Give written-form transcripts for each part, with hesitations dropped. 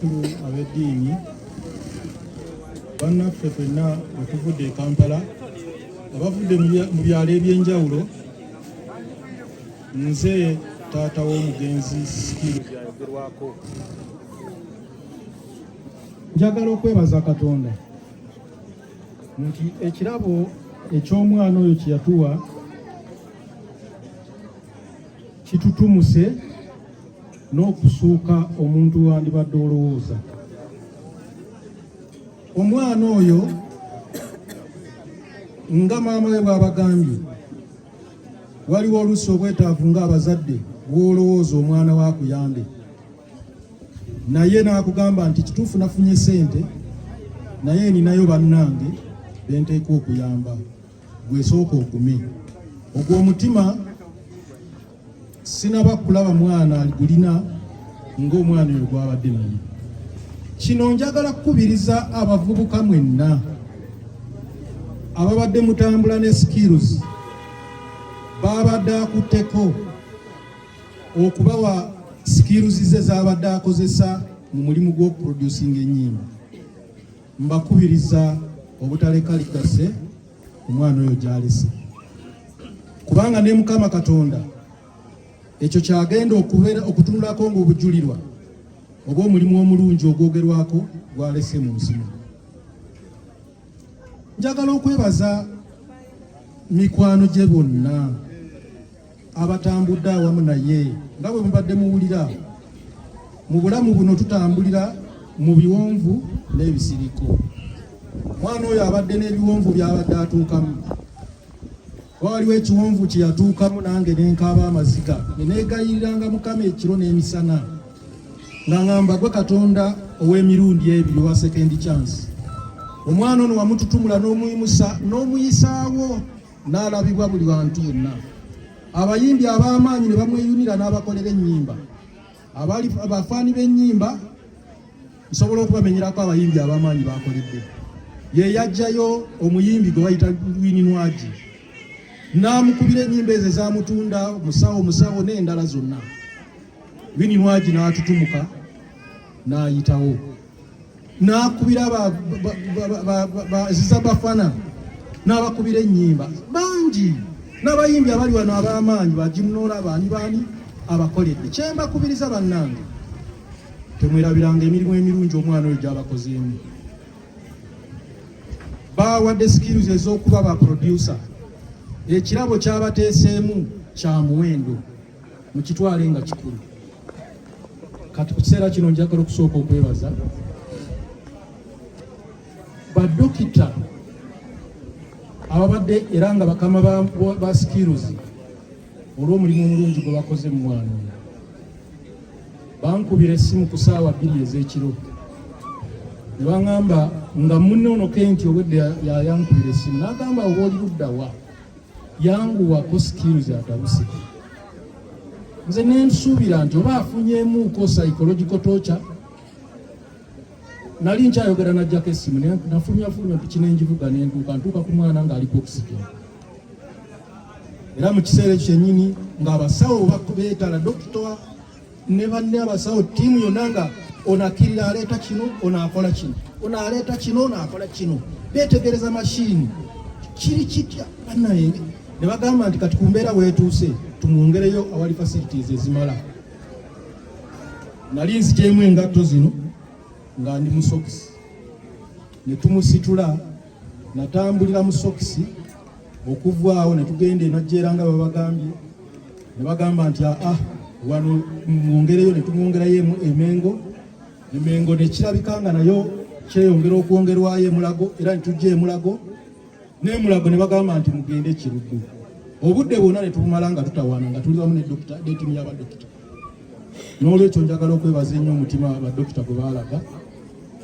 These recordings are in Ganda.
abakulu ab'eddiini, bannaffe ffenna bwe tuvudde e Kampala, abavudde mu byalo eby'enjawulo, nze taata w'omugenzi Skills yayogerwako. Njagala okwebaza Katonda nti ekirabo eky'omwana oyo kye yatuwa kitutumuse n'okusuuka omuntu wandibadde olowooza. Omwana oyo nga maama we bw'abagambye, waliwo oluusi obwetaavu ng'abazadde bw'olowooza omwana waakuyambe, naye n'akugamba nti kituufu nafunye sente naye ninayo bannange benteeka okuyamba, gwesooka okume. Ogwo omutima sinaba kulaba mwana aligulina ng'omwana oyo gwabadde naye. Kino njagala kukubiriza abavubuka mwenna ababadde mutambula ne Skills, babadde akutteko okubawa Skills ze z'abadde akozesa mu mulimu gw'okuproducinga ennyimba. Mbakubiriza obutaleka likase omwana oyo gy'alese, kubanga ne Mukama Katonda ekyo kyagenda okutunulako ng'obujulirwa oba omulimu omulungi ogwogerwako gwalese mu nsi. Njagala okwebaza mikwano gye bonna abatambudde awamu naye, nga bwe mubadde muwulira mu bulamu buno tutambulira mu biwonvu n'ebisiriko. Mwana oyo abadde n'ebiwonvu by'abadde atuukamu. Waliwo ekiwonvu kye yatuukamu nange nenkaaba amaziga, neneegayiriranga Mukama ekiro n'emisana nga ngamba gwe Katonda ow'emirundi ebiri owa second chance. Omwana ono wamututumula n'omuyisaawo n'alabibwa buli bantu yonna. Abayimbi ab'amaanyi ne bamweyunira n'abakolera ennyimba. Abafaani b'ennyimba nsobola okubamenyerako abayimbi ab'amaanyi bakoledde. Ye yajjayo omuyimbi gwe bayita Winnie Nwagi, n'amukubira ennyimba ezo ezamutunda musawo n'endala zonna. Winnie Nwagi n'atutumuka n'ayitawo, n'akubira Zizabafana n'abakubira ennyimba bangi, n'abayimbi abali wano ab'amaanyi bagimunola baani abakoledde. Kye mbakubiriza bannange, temwerabiranga emirimu emirungi omwana oyo gy'abakozeemu. Bawadde Skills ez'okuba ba producer. Ekirabo ky'abateeseemu kya muwendo, mukitwale nga kikulu. Kati ku kiseera kino njagala okusooka okwebaza badokita ababadde era nga bakama ba Skills olw'omulimu omulungi gwe bakoze mu mwana oyo. Bankubira essimu ku ssaawa 2 ez'ekiro ne baŋŋamba nga munonoke nti obwedde yayankubira essimu, n'agamba oba oli ludda wa, yanguwako Skills atabuse. Nze nensuubira nti oba afunyeemuuko psychological torture. Nali nkyayogera n'ajjako essimu nafulumya piki n'enjivuga ntuuka ku mwana ng'aliko oxygen. Era mu kiseera ekyo kyennyini ng'abasawo beetala dokita ne banne abasawo ttiimu yonna nga onakirira aleeta kino onaakola kino, onaleeta kino onaakola kino, beetegereza mashini kiri kitya bannaye. Ne bagamba nti kati ku mbeera weetuuse tumwongereyo awali facilities ezimala. Nali nzigyemu engatto zino nga ndi mu sokisi, ne tumusitula, natambulira mu sokisi okuvaawo ne tugenda enajjeera nga babagambye. Ne bagamba nti wano mwongereyo, ne tumwongerayo emengo ne kirabikanga nayo kyeyongera okwongerwayo emulago, era ne tujja emulago n'emulago ne bagamba nti mugende Kiruddu. Obudde bwonna ne tubumala nga tutawaana nga tuli wamu ne dokita n'ettiimu y'abadokita. N'olwekyo njagala okwebaza ennyo omutima abadokita gwe baalaga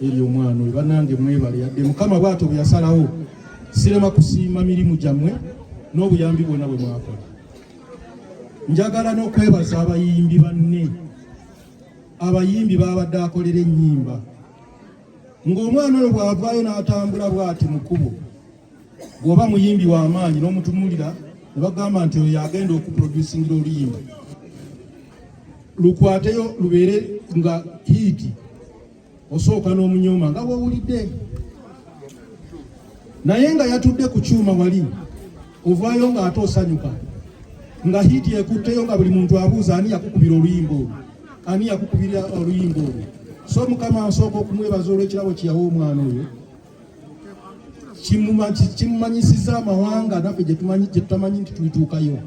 eri omwana oyo. Bannange mwebale, yadde Mukama bw'atyo bwe yasalawo sirema kusiima mirimu gyammwe n'obuyambi bwonna bwe mwakola. Njagala n'okwebaza abayimbi banne, abayimbi babadde akolera ennyimba. Ng'omwana oyo bw'avaayo n'atambula bw'ati mu kkubo, bw'oba muyimbi w'amaanyi n'omutunuulira ne bagamba nti oyo yagenda okuproducingira oluyimba, lukwateyo lubeere nga hiiti. osooka n'omunyooma nga bw'owulidde. Naye nga yatudde ku kyuma wali ovaayo ng'ate osanyuka, nga hiiti ekutteyo nga buli muntu abuuza ani yakukubira oluyimba olwo, ani yakukubira oluyimba olwo. So Mukama asooka okumwebaza olw'ekirabo kye yawa omwana oyo, kimumanyisiza amawanga naffe gye tutamanyi nti tulituukayo.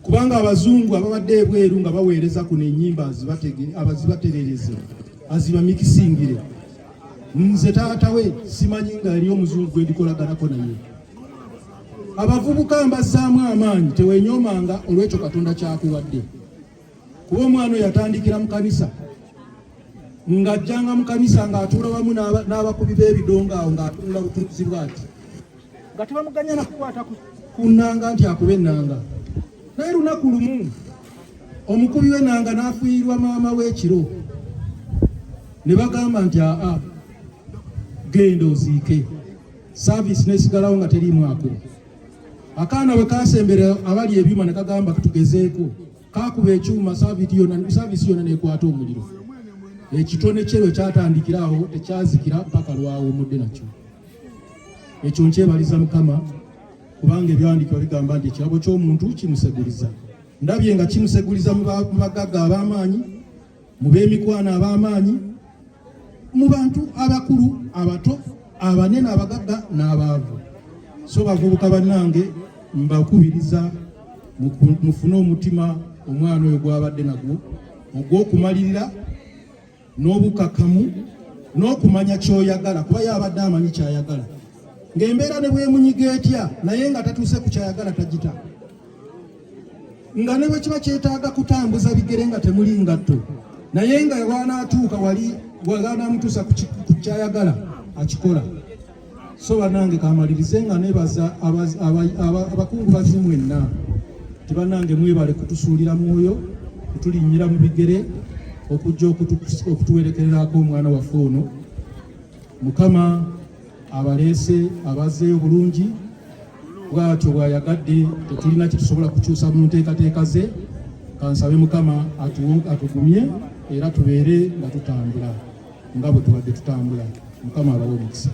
Kubanga abazungu ababadde ebweru nga baweereza kuno ennyimba azibaterereze azibamikisingire, nze taata we simanyi nga eri omuzungu gwendikolaganako naye. Abavubuka mbazzaamu amaanyi, teweenyoomanga olw'ekyo Katonda kyakuwadde. Kuba omwana oyo yatandikira mu kanisa, ng'ajjanga mu kanisa ng'atuula wamu n'abakubi b'ebidongo awo ng'atunula butunuzi bw'ati, nga tebamuganya nakukwata ku nnanga nti akuba ennanga. Naye lunaku lumu omukubi w'ennanga n'afuuyirwa maama w'ekiro, ne bagamba nti aa genda oziike, saaviisi n'esigalawo nga teriimu akuba. Akaana bwe kaasembera abali ebyuma ne kagamba tugezeeko, kaakuba ekyuma saaviisi yonna n'ekwata omuliro. Ekitone kye lwe kyatandikirawo tekyazikira mpaka lwawummudde nakyo. Ekyo nkyebaliza Mukama, kubanga ebyawandiikibwa bigamba nti ekirabo ky'omuntu kimuseguliza. Ndabye nga kimuseguliza mu bagagga ab'amaanyi, mu b'emikwano ab'amaanyi, mu bantu abakulu, abato, abanene, abagagga n'abaavu. So bavubuka bannange, mbakubiriza mufune omutima omwana oyo gw'abadde nagwo ogw'okumalirira n'obukakamu n'okumanya ky'oyagala, kuba yabadde amanyi ky'ayagala. Ng'embeera ne bwemunyiga etya, naye nga tatuuse ku ky'ayagala tagita. Nga ne bwe kiba kyetaaga kutambuza bigere nga temuli ngatto, naye nga wanaatuuka wali wanamutuusa ku ky'ayagala akikola. So bannange kamalirize nga nebaza abakungu bazimu mwenna, ti bannange mwebale kutusuulira mwoyo, kutulinnyira mu bigere, okujja okutuwerekererako omwana waffe ono. Mukama abaleese abazzeeyo bulungi, bw'atyo bw'ayagadde, tetulina kitusobola kukyusa mu nteekateeka ze. Kansabe Mukama atugumye era tubeere nga tutambula nga bwe tubadde tutambula. Mukama abawe omukisa.